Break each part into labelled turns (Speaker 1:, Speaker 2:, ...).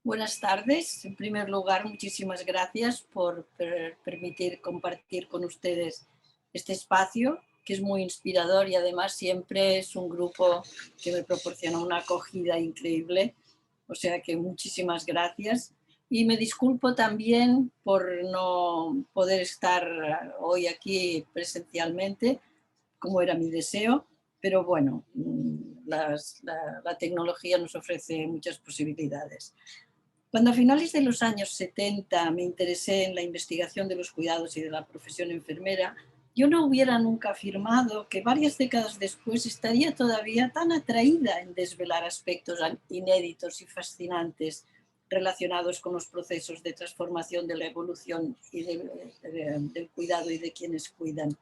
Speaker 1: Buenas tardes. En primer lugar, muchísimas gracias por permitir compartir con ustedes este espacio, que es muy inspirador y además siempre es un grupo que me proporciona una acogida increíble. O sea que muchísimas gracias. Y me disculpo también por no poder estar hoy aquí presencialmente, como era mi deseo, pero bueno, la tecnología nos ofrece muchas posibilidades. Cuando a finales de los años 70 me interesé en la investigación de los cuidados y de la profesión enfermera, yo no hubiera nunca afirmado que varias décadas después estaría todavía tan atraída en desvelar aspectos inéditos y fascinantes relacionados con los procesos de transformación de la evolución y del cuidado y de quienes cuidan.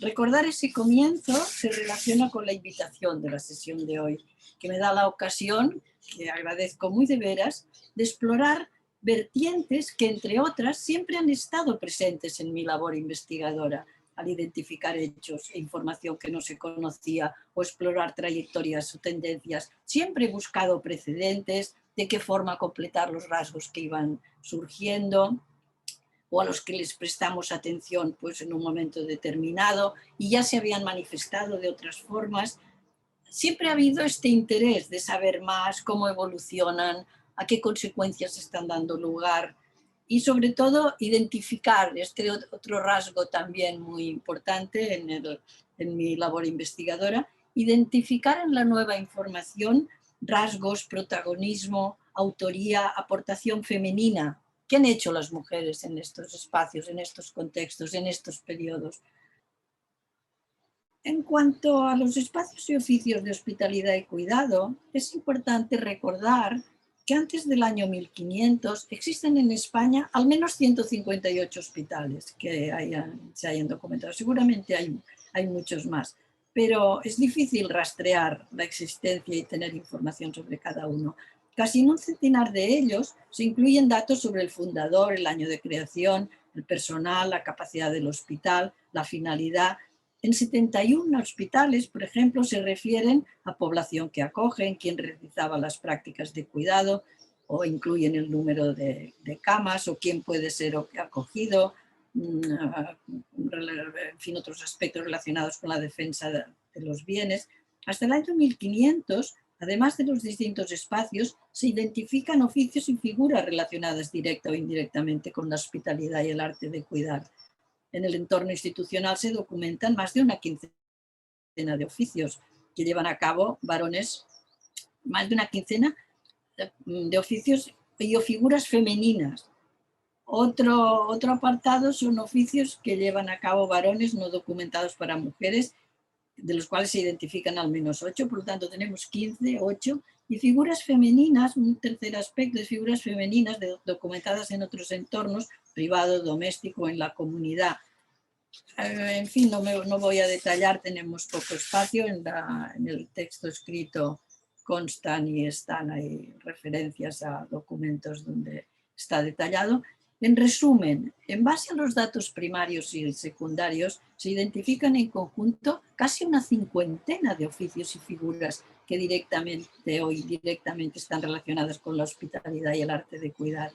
Speaker 1: Recordar ese comienzo se relaciona con la invitación de la sesión de hoy, que me da la ocasión, que agradezco muy de veras, de explorar vertientes que, entre otras, siempre han estado presentes en mi labor investigadora, al identificar hechos e información que no se conocía o explorar trayectorias o tendencias. Siempre he buscado precedentes, de qué forma completar los rasgos que iban surgiendo, o a los que les prestamos atención pues, en un momento determinado y ya se habían manifestado de otras formas. Siempre ha habido este interés de saber más, cómo evolucionan, a qué consecuencias están dando lugar y sobre todo identificar este otro rasgo también muy importante en mi labor investigadora, identificar en la nueva información rasgos, protagonismo, autoría, aportación femenina. ¿Qué han hecho las mujeres en estos espacios, en estos contextos, en estos periodos? En cuanto a los espacios y oficios de hospitalidad y cuidado, es importante recordar que antes del año 1500 existen en España al menos 158 hospitales que se hayan documentado. Seguramente hay muchos más, pero es difícil rastrear la existencia y tener información sobre cada uno. Casi en un centenar de ellos se incluyen datos sobre el fundador, el año de creación, el personal, la capacidad del hospital, la finalidad. En 71 hospitales, por ejemplo, se refieren a población que acogen, quién realizaba las prácticas de cuidado, o incluyen el número de camas, o quién puede ser acogido, en fin, otros aspectos relacionados con la defensa de los bienes. Hasta el año 1500, además de los distintos espacios, se identifican oficios y figuras relacionadas directa o indirectamente con la hospitalidad y el arte de cuidar. En el entorno institucional se documentan más de una quincena de oficios que llevan a cabo varones, más de una quincena de oficios y o figuras femeninas. Otro apartado son oficios que llevan a cabo varones no documentados para mujeres, de los cuales se identifican al menos 8, por lo tanto tenemos 15, 8, y figuras femeninas, un tercer aspecto de figuras femeninas documentadas en otros entornos, privado, doméstico, en la comunidad. En fin, no voy a detallar, tenemos poco espacio, en el texto escrito constan y están ahí referencias a documentos donde está detallado. En resumen, en base a los datos primarios y secundarios, se identifican en conjunto casi una cincuentena de oficios y figuras que directamente o indirectamente están relacionadas con la hospitalidad y el arte de cuidar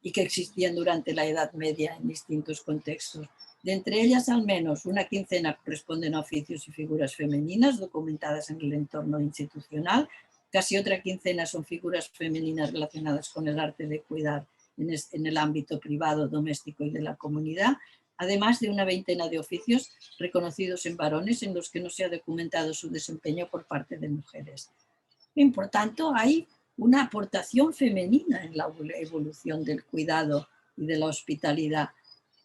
Speaker 1: y que existían durante la Edad Media en distintos contextos. De entre ellas, al menos una quincena corresponden a oficios y figuras femeninas documentadas en el entorno institucional, casi otra quincena son figuras femeninas relacionadas con el arte de cuidar en el ámbito privado, doméstico y de la comunidad, además de una veintena de oficios reconocidos en varones en los que no se ha documentado su desempeño por parte de mujeres. Y por tanto, hay una aportación femenina en la evolución del cuidado y de la hospitalidad.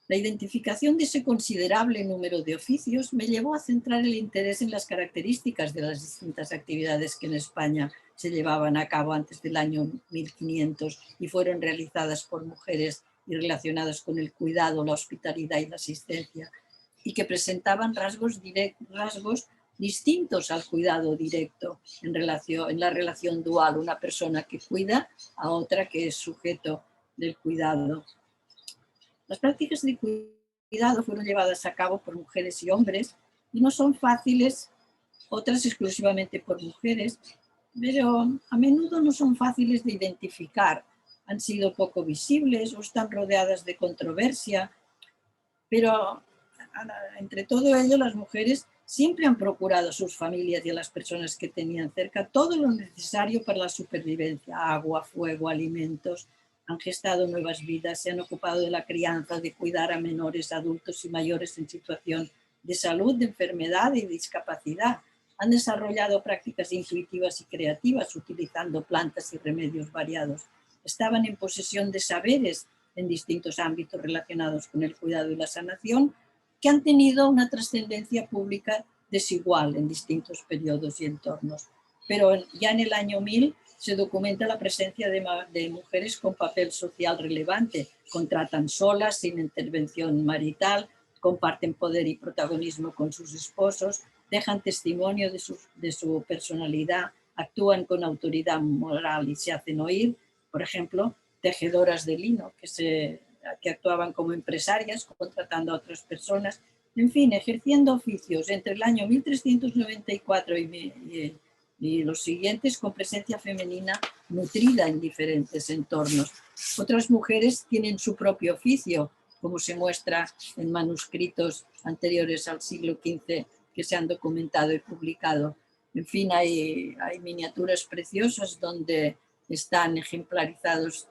Speaker 1: La identificación de ese considerable número de oficios me llevó a centrar el interés en las características de las distintas actividades que en España se llevaban a cabo antes del año 1500 y fueron realizadas por mujeres y relacionadas con el cuidado, la hospitalidad y la asistencia, y que presentaban rasgos distintos al cuidado directo en la relación dual, una persona que cuida a otra que es sujeto del cuidado. Las prácticas de cuidado fueron llevadas a cabo por mujeres y hombres y no son fáciles, otras exclusivamente por mujeres, pero a menudo no son fáciles de identificar. Han sido poco visibles o están rodeadas de controversia, pero entre todo ello las mujeres siempre han procurado a sus familias y a las personas que tenían cerca todo lo necesario para la supervivencia: agua, fuego, alimentos. Han gestado nuevas vidas, se han ocupado de la crianza, de cuidar a menores, adultos y mayores en situación de salud, de enfermedad y discapacidad. Han desarrollado prácticas intuitivas y creativas utilizando plantas y remedios variados. Estaban en posesión de saberes en distintos ámbitos relacionados con el cuidado y la sanación, que han tenido una trascendencia pública desigual en distintos periodos y entornos. Pero ya en el año 1000 se documenta la presencia de mujeres con papel social relevante. Contratan solas, sin intervención marital, comparten poder y protagonismo con sus esposos, dejan testimonio de su personalidad, actúan con autoridad moral y se hacen oír. Por ejemplo, tejedoras de lino que actuaban como empresarias, contratando a otras personas, en fin, ejerciendo oficios entre el año 1394 y los siguientes, con presencia femenina nutrida en diferentes entornos. Otras mujeres tienen su propio oficio, como se muestra en manuscritos anteriores al siglo XV que se han documentado y publicado. En fin, hay miniaturas preciosas donde están ejemplarizados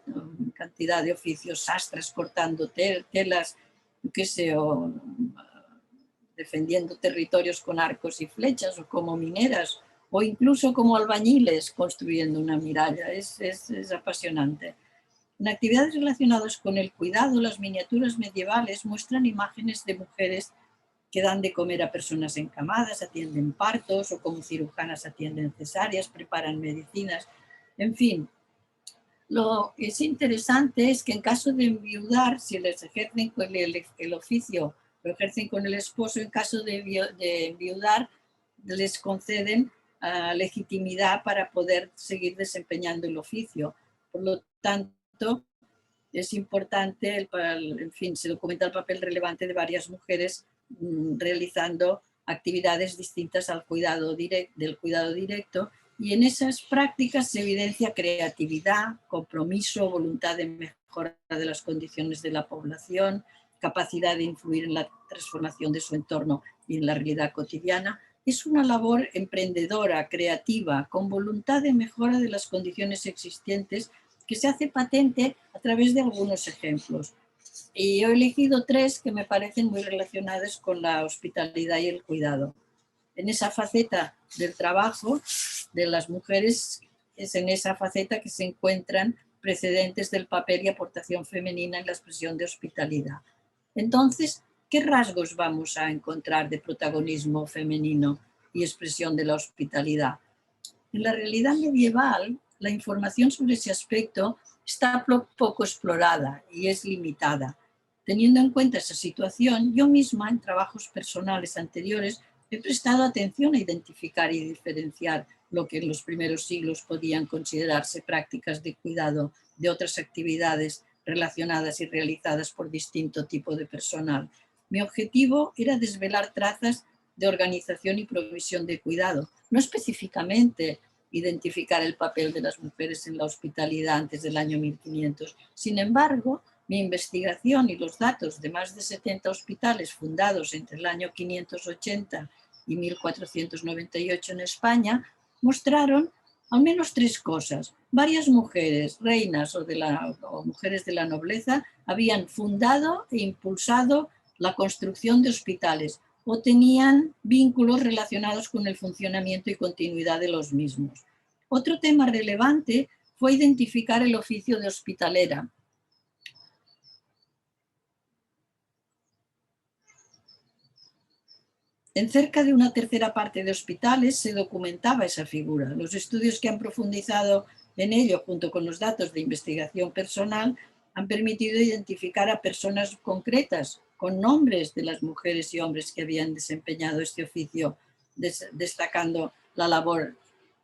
Speaker 1: cantidad de oficios: sastres cortando telas, qué sé, o defendiendo territorios con arcos y flechas, o como mineras, o incluso como albañiles construyendo una muralla. Es apasionante. En actividades relacionadas con el cuidado, las miniaturas medievales muestran imágenes de mujeres que dan de comer a personas encamadas, atienden partos, o como cirujanas atienden cesáreas, preparan medicinas. En fin, lo que es interesante es que en caso de enviudar, si les ejercen con el oficio, lo ejercen con el esposo, en caso de enviudar, les conceden legitimidad para poder seguir desempeñando el oficio. Por lo tanto, es importante, en fin, se documenta el papel relevante de varias mujeres realizando actividades distintas del cuidado directo, y en esas prácticas se evidencia creatividad, compromiso, voluntad de mejora de las condiciones de la población, capacidad de influir en la transformación de su entorno y en la realidad cotidiana. Es una labor emprendedora, creativa, con voluntad de mejora de las condiciones existentes, que se hace patente a través de algunos ejemplos. Y yo he elegido 3 que me parecen muy relacionadas con la hospitalidad y el cuidado. En esa faceta del trabajo de las mujeres, es en esa faceta que se encuentran precedentes del papel y aportación femenina en la expresión de hospitalidad. Entonces, ¿qué rasgos vamos a encontrar de protagonismo femenino y expresión de la hospitalidad? En la realidad medieval, la información sobre ese aspecto está poco explorada y es limitada. Teniendo en cuenta esa situación, yo misma en trabajos personales anteriores he prestado atención a identificar y diferenciar lo que en los primeros siglos podían considerarse prácticas de cuidado de otras actividades relacionadas y realizadas por distinto tipo de personal. Mi objetivo era desvelar trazas de organización y provisión de cuidado, no específicamente identificar el papel de las mujeres en la hospitalidad antes del año 1500. Sin embargo, mi investigación y los datos de más de 70 hospitales fundados entre el año 580 y 1498 en España mostraron al menos 3 cosas. Varias mujeres, reinas o mujeres de la nobleza, habían fundado e impulsado la construcción de hospitales o tenían vínculos relacionados con el funcionamiento y continuidad de los mismos. Otro tema relevante fue identificar el oficio de hospitalera. En cerca de una tercera parte de hospitales se documentaba esa figura. Los estudios que han profundizado en ello, junto con los datos de investigación personal, han permitido identificar a personas concretas con nombres de las mujeres y hombres que habían desempeñado este oficio, destacando la labor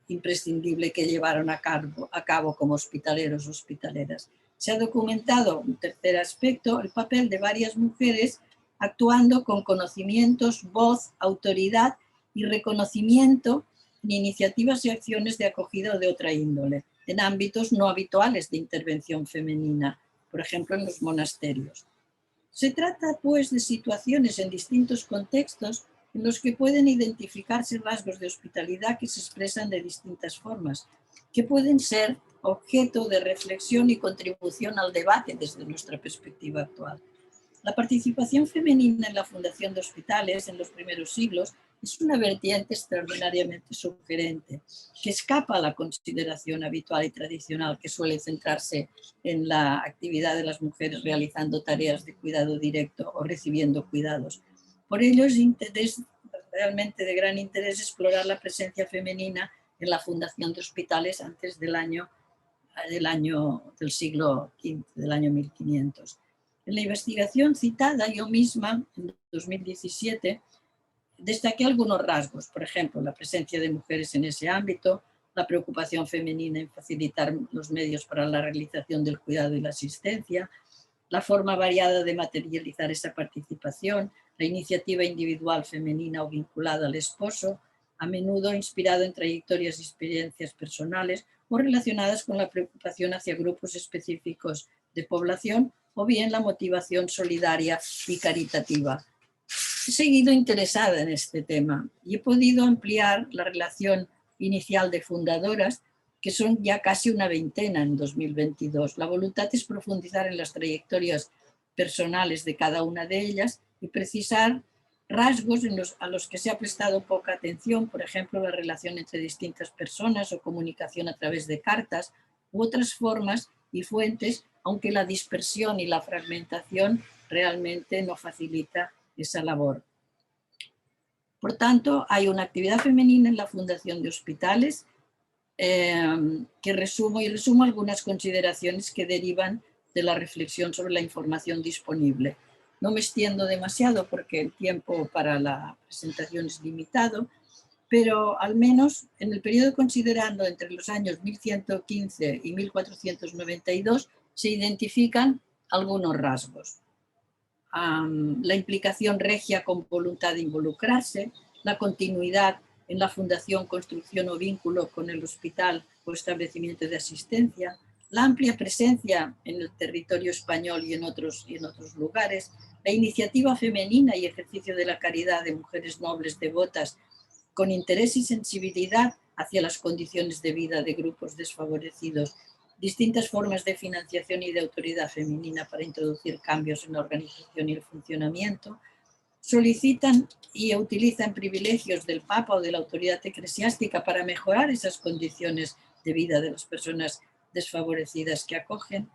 Speaker 1: imprescindible que llevaron a cabo como hospitaleros o hospitaleras. Se ha documentado un tercer aspecto, el papel de varias mujeres actuando con conocimientos, voz, autoridad y reconocimiento en iniciativas y acciones de acogida o de otra índole, en ámbitos no habituales de intervención femenina, por ejemplo en los monasterios. Se trata, pues, de situaciones en distintos contextos en los que pueden identificarse rasgos de hospitalidad que se expresan de distintas formas, que pueden ser objeto de reflexión y contribución al debate desde nuestra perspectiva actual. La participación femenina en la fundación de hospitales en los primeros siglos es una vertiente extraordinariamente sugerente, que escapa a la consideración habitual y tradicional que suele centrarse en la actividad de las mujeres realizando tareas de cuidado directo o recibiendo cuidados. Por ello es realmente de gran interés explorar la presencia femenina en la fundación de hospitales antes del siglo XV, del año 1500. En la investigación citada, yo misma, en 2017, destaqué algunos rasgos, por ejemplo, la presencia de mujeres en ese ámbito, la preocupación femenina en facilitar los medios para la realización del cuidado y la asistencia, la forma variada de materializar esa participación, la iniciativa individual femenina o vinculada al esposo, a menudo inspirado en trayectorias y experiencias personales o relacionadas con la preocupación hacia grupos específicos de población o bien la motivación solidaria y caritativa. He seguido interesada en este tema y he podido ampliar la relación inicial de fundadoras, que son ya casi una veintena en 2022. La voluntad es profundizar en las trayectorias personales de cada una de ellas y precisar rasgos a los que se ha prestado poca atención, por ejemplo, la relación entre distintas personas o comunicación a través de cartas u otras formas y fuentes, aunque la dispersión y la fragmentación realmente no facilita esa labor. Por tanto, hay una actividad femenina en la fundación de hospitales que resumo algunas consideraciones que derivan de la reflexión sobre la información disponible. No me extiendo demasiado porque el tiempo para la presentación es limitado, pero al menos en el periodo considerando entre los años 1115 y 1492 se identifican algunos rasgos. La implicación regia con voluntad de involucrarse, la continuidad en la fundación, construcción o vínculo con el hospital o establecimiento de asistencia, la amplia presencia en el territorio español y en otros lugares, la iniciativa femenina y ejercicio de la caridad de mujeres nobles devotas con interés y sensibilidad hacia las condiciones de vida de grupos desfavorecidos, distintas formas de financiación y de autoridad femenina para introducir cambios en la organización y el funcionamiento, solicitan y utilizan privilegios del Papa o de la autoridad eclesiástica para mejorar esas condiciones de vida de las personas desfavorecidas que acogen.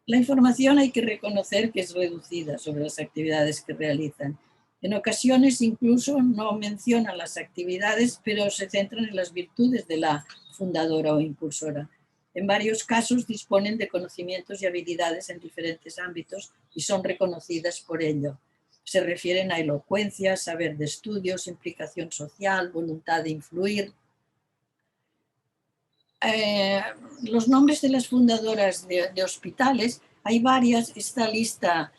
Speaker 1: La información hay que reconocer que es reducida sobre las actividades que realizan. En ocasiones incluso no mencionan las actividades, pero se centran en las virtudes de la fundadora o impulsora. En varios casos disponen de conocimientos y habilidades en diferentes ámbitos y son reconocidas por ello. Se refieren a elocuencia, saber de estudios, implicación social, voluntad de influir. Los nombres de las fundadoras de hospitales, hay varias, esta lista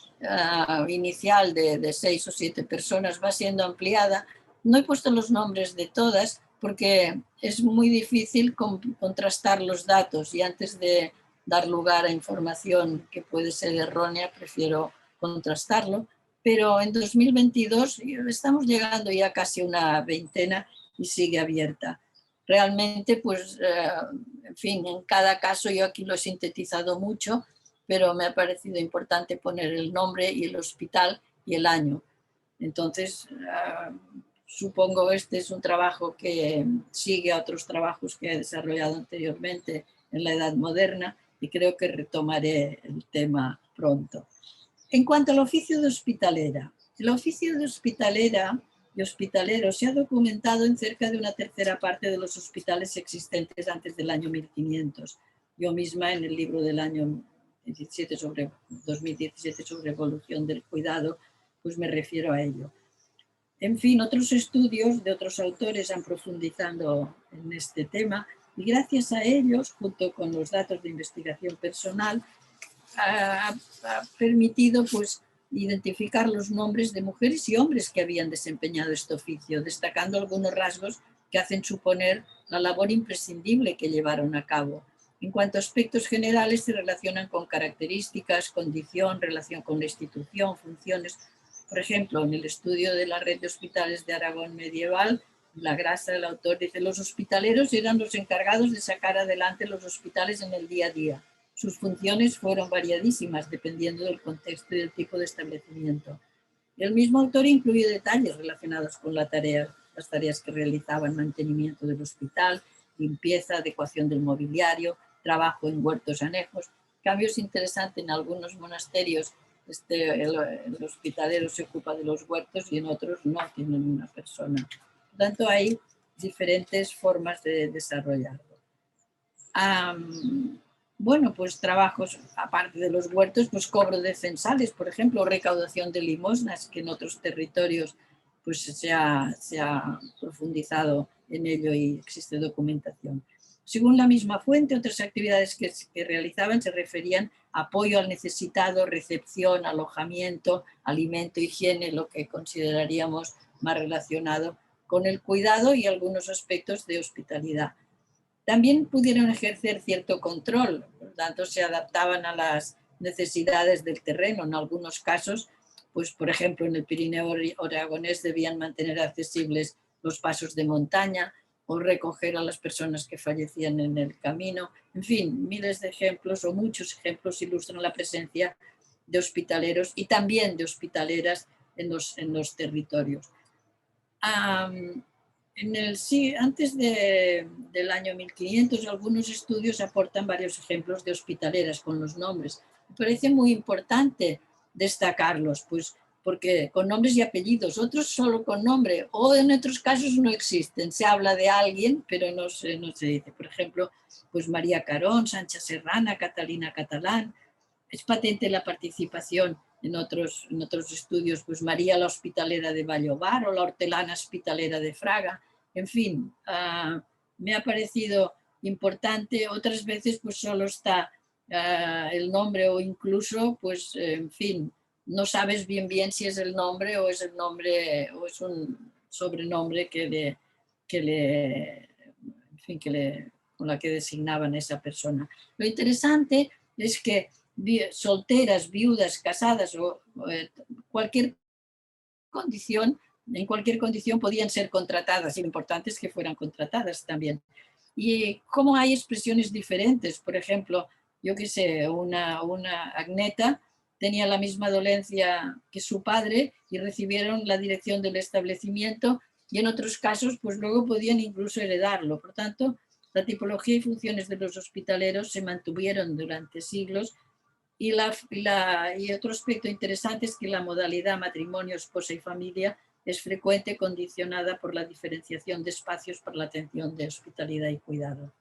Speaker 1: inicial de 6 o 7 personas va siendo ampliada. No he puesto los nombres de todas porque es muy difícil contrastar los datos y antes de dar lugar a información que puede ser errónea, prefiero contrastarlo. Pero en 2022 estamos llegando ya casi a una veintena y sigue abierta. Realmente, pues, en fin, en cada caso yo aquí lo he sintetizado mucho, pero me ha parecido importante poner el nombre y el hospital y el año. Entonces, supongo este es un trabajo que sigue a otros trabajos que he desarrollado anteriormente en la Edad Moderna y creo que retomaré el tema pronto. En cuanto al oficio de hospitalera, el oficio de hospitalera y hospitalero se ha documentado en cerca de una tercera parte de los hospitales existentes antes del año 1500. Yo misma en el libro del año 2017 sobre evolución del cuidado, pues me refiero a ello. En fin, otros estudios de otros autores han profundizado en este tema y gracias a ellos, junto con los datos de investigación personal, ha permitido pues identificar los nombres de mujeres y hombres que habían desempeñado este oficio, destacando algunos rasgos que hacen suponer la labor imprescindible que llevaron a cabo. En cuanto a aspectos generales, se relacionan con características, condición, relación con la institución, funciones. Por ejemplo, en el estudio de la red de hospitales de Aragón medieval, La Grasa, el autor dice: los hospitaleros eran los encargados de sacar adelante los hospitales en el día a día. Sus funciones fueron variadísimas dependiendo del contexto y del tipo de establecimiento. El mismo autor incluye detalles relacionados con las tareas que realizaban: mantenimiento del hospital, limpieza, adecuación del mobiliario, trabajo en huertos anejos. Cambios interesantes: en algunos monasterios el hospitalero se ocupa de los huertos y en otros no tienen una persona. Por tanto, hay diferentes formas de desarrollarlo. Bueno, pues trabajos, aparte de los huertos, pues cobro de censales, por ejemplo, recaudación de limosnas, que en otros territorios pues se ha profundizado en ello y existe documentación. Según la misma fuente, otras actividades que realizaban se referían a apoyo al necesitado, recepción, alojamiento, alimento, higiene, lo que consideraríamos más relacionado con el cuidado y algunos aspectos de hospitalidad. También pudieron ejercer cierto control, por lo tanto se adaptaban a las necesidades del terreno. En algunos casos, pues por ejemplo en el Pirineo aragonés debían mantener accesibles los pasos de montaña o recoger a las personas que fallecían en el camino. En fin, miles de ejemplos o muchos ejemplos ilustran la presencia de hospitaleros y también de hospitaleras en los territorios. Antes del año 1500, algunos estudios aportan varios ejemplos de hospitaleras con los nombres. Me parece muy importante destacarlos, pues porque con nombres y apellidos, otros solo con nombre, o en otros casos no existen. Se habla de alguien, pero no se dice. Por ejemplo, pues María Carón, Sancha Serrana, Catalina Catalán. Es patente la participación en otros estudios, pues María la Hospitalera de Vallobar o la Hortelana Hospitalera de Fraga. En fin, me ha parecido importante. Otras veces pues solo está el nombre o incluso, pues en fin, no sabes bien si es el nombre o es el nombre o es un sobrenombre con la que designaban a esa persona. Lo interesante es que solteras, viudas, casadas o cualquier condición, en cualquier condición podían ser contratadas, y lo importante es que fueran contratadas también. Y cómo hay expresiones diferentes, por ejemplo, yo qué sé, una Agneta tenía la misma dolencia que su padre y recibieron la dirección del establecimiento, y en otros casos pues luego podían incluso heredarlo. Por tanto, la tipología y funciones de los hospitaleros se mantuvieron durante siglos. Y otro aspecto interesante es que la modalidad matrimonio, esposa y familia es frecuente, condicionada por la diferenciación de espacios para la atención de hospitalidad y cuidado.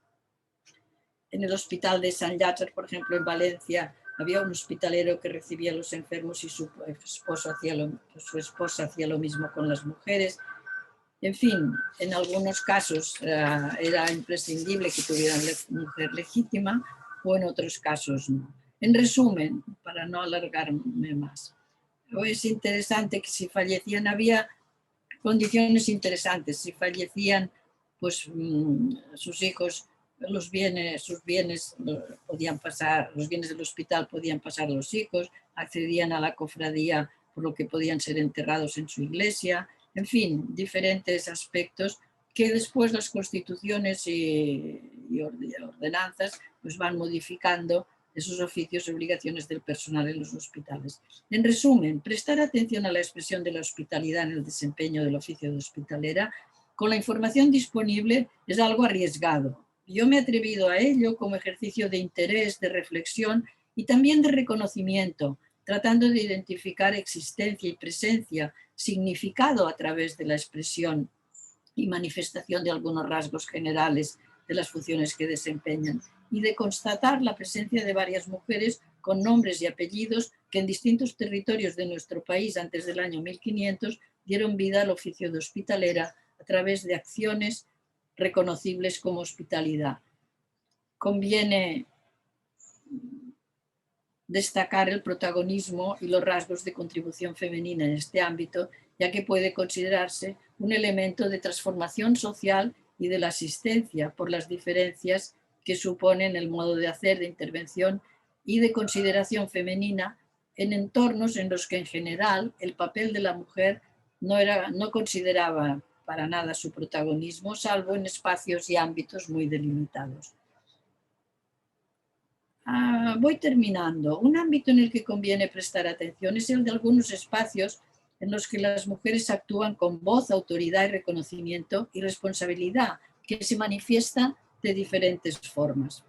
Speaker 1: En el hospital de San Llàtzer, por ejemplo, en Valencia, había un hospitalero que recibía a los enfermos y su esposa hacía lo mismo con las mujeres. En fin, en algunos casos era imprescindible que tuvieran mujer legítima o en otros casos no. En resumen, para no alargarme más, es interesante que si fallecían, había condiciones interesantes. Si fallecían, pues sus hijos, sus bienes podían pasar, los bienes del hospital podían pasar a los hijos, accedían a la cofradía, por lo que podían ser enterrados en su iglesia. En fin, diferentes aspectos que después las constituciones y ordenanzas pues van modificando esos oficios y obligaciones del personal en los hospitales. En resumen, prestar atención a la expresión de la hospitalidad en el desempeño del oficio de hospitalera con la información disponible es algo arriesgado. Yo me he atrevido a ello como ejercicio de interés, de reflexión y también de reconocimiento, tratando de identificar existencia y presencia, significado a través de la expresión y manifestación de algunos rasgos generales de las funciones que desempeñan, y de constatar la presencia de varias mujeres con nombres y apellidos que en distintos territorios de nuestro país antes del año 1500 dieron vida al oficio de hospitalera a través de acciones reconocibles como hospitalidad. Conviene destacar el protagonismo y los rasgos de contribución femenina en este ámbito, ya que puede considerarse un elemento de transformación social y de la asistencia por las diferencias que suponen el modo de hacer, de intervención y de consideración femenina en entornos en los que en general el papel de la mujer no consideraba para nada su protagonismo, salvo en espacios y ámbitos muy delimitados. Voy terminando. Un ámbito en el que conviene prestar atención es el de algunos espacios en los que las mujeres actúan con voz, autoridad y reconocimiento y responsabilidad, que se manifiesta de diferentes formas.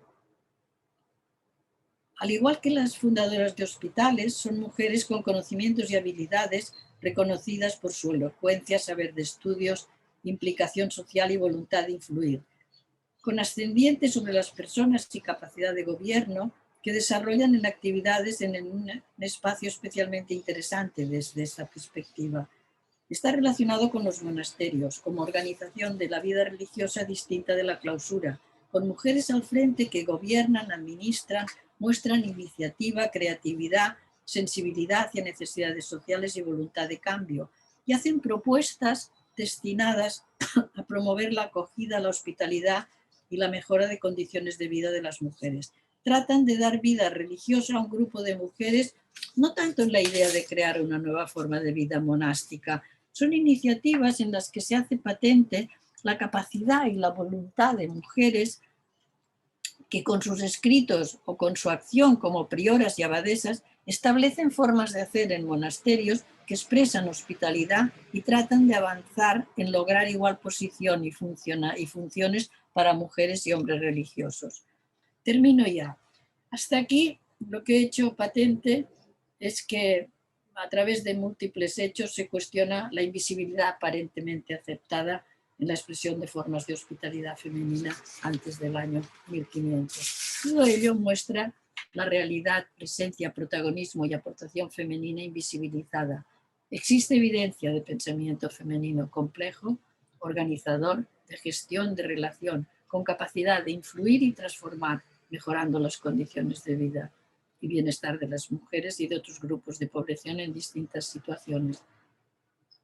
Speaker 1: Al igual que las fundadoras de hospitales, son mujeres con conocimientos y habilidades reconocidas por su elocuencia, saber de estudios, implicación social y voluntad de influir, con ascendiente sobre las personas y capacidad de gobierno que desarrollan en actividades en un espacio especialmente interesante desde esta perspectiva. Está relacionado con los monasterios, como organización de la vida religiosa distinta de la clausura, con mujeres al frente que gobiernan, administran, muestran iniciativa, creatividad, sensibilidad hacia necesidades sociales y voluntad de cambio, y hacen propuestas destinadas a promover la acogida, la hospitalidad y la mejora de condiciones de vida de las mujeres. Tratan de dar vida religiosa a un grupo de mujeres, no tanto en la idea de crear una nueva forma de vida monástica. Son iniciativas en las que se hace patente la capacidad y la voluntad de mujeres que con sus escritos o con su acción como prioras y abadesas establecen formas de hacer en monasterios que expresan hospitalidad y tratan de avanzar en lograr igual posición y funciones para mujeres y hombres religiosos. Termino ya. Hasta aquí lo que he hecho patente es que a través de múltiples hechos se cuestiona la invisibilidad aparentemente aceptada en la expresión de formas de hospitalidad femenina antes del año 1500. Todo ello muestra la realidad, presencia, protagonismo y aportación femenina invisibilizada. Existe evidencia de pensamiento femenino complejo, organizador, de gestión, de relación, con capacidad de influir y transformar, mejorando las condiciones de vida y bienestar de las mujeres y de otros grupos de población en distintas situaciones.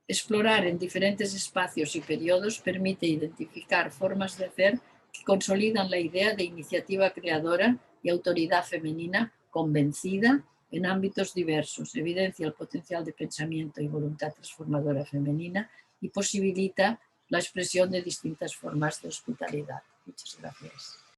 Speaker 1: Explorar en diferentes espacios y periodos permite identificar formas de hacer que consolidan la idea de iniciativa creadora y autoridad femenina convencida en ámbitos diversos, evidencia el potencial de pensamiento y voluntad transformadora femenina y posibilita la expresión de distintas formas de hospitalidad. Muchas gracias.